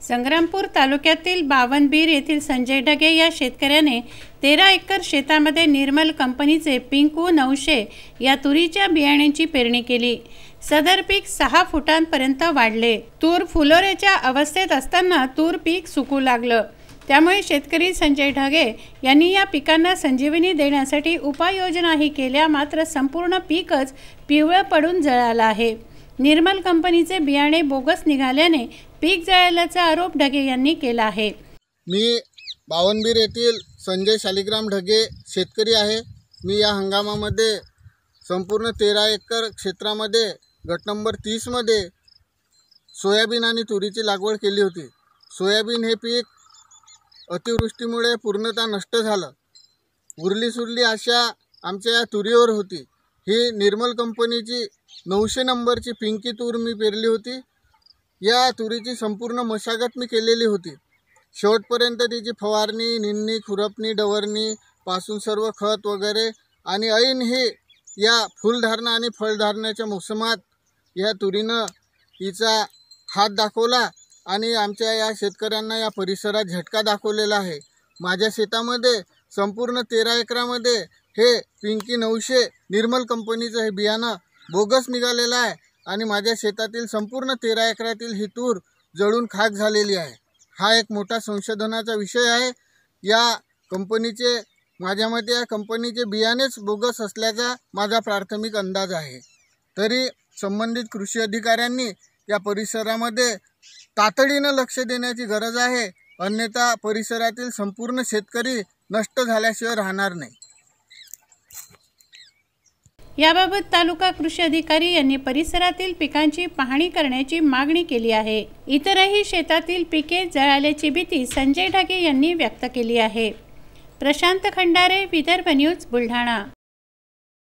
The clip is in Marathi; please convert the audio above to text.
संग्रामपूर तालुक्यातील बावनबीर येथील संजय ढगे या शेतकऱ्याने 13 एकर शेतामध्ये निर्मल कंपनीचे पिंकू 900 या तुरीच्या बियाण्यांची पेरणी केली। सदर पीक 6 फुटांपर्यंत वाढले। तूर फुलोऱ्याच्या अवस्थेत असताना तूर पीक सुकू लागलं। त्यामुळे शेतकरी संजय ढगे यांनी या पिकांना संजीवनी देण्यासाठी उपाययोजनाही केल्या, मात्र संपूर्ण पीकच पिवळं पडून जळालं आहे। निर्मल कंपनीचे बियाणे बोगस निघाल्याने पीक जळाल्याचा आरोप ढगे यांनी केला आहे। मी बावनबीर येथील संजय शालिग्राम ढगे शेतकरी आहे। मी या हंगामामध्ये संपूर्ण 13 एकर क्षेत्रामध्ये गट नंबर 30 मध्ये सोयाबीन आणि तुरीची लागवड केली होती। सोयाबीन हे पीक अतिवृष्टीमुळे पूर्णतः नष्ट झालं। उरली सुरली आशा आमच्या या तुरीवर होती। ही निर्मल कंपनीची 900 नंबरची पिंकी तूर मी पेरली होती। या तुरीची संपूर्ण मशागत मी केलेली होती। शेवटपर्यंत तिची फवारणी, निंदणी, खुरपणी, डवरणी पासून सर्व खत वगैरे आणि ऐन हे या फुलधारणा आणि फळधारणाच्या मोसमात या तुरीनं हिचा हात दाखवला आणि आमच्या या शेतकऱ्यांना या परिसरात झटका दाखवलेला आहे। माझ्या शेतामध्ये संपूर्ण 13 एकरामध्ये हे पिंकी 900 निर्मल कंपनीचं हे बियाणं बोगस निघालेलं आहे आणि माझ्या शेतातील संपूर्ण 13 एकरातील ही तूर जळून खाक झालेली आहे। हा एक मोठा संशोधनाचा विषय आहे। या कंपनीचे माझ्या मते या कंपनीचे बियाणेच बोगस असल्याचा माझा प्राथमिक अंदाज आहे। तरी संबंधित कृषी अधिकाऱ्यांनी या परिसरामध्ये तातडीने लक्ष देण्याची गरज आहे, अन्यथा परिसरातील संपूर्ण शेतकरी नष्ट झाल्याशिवाय राहणार नाही। याबाबत तालुका कृषी अधिकारी यांनी परिसरातील पिकांची पाहणी करण्याची मागणी केली आहे। इतरही शेतातील पिके जळाल्याची भीती संजय ढगे यांनी व्यक्त केली आहे। प्रशांत खंडारे, विदर्भ न्यूज, बुलढाणा।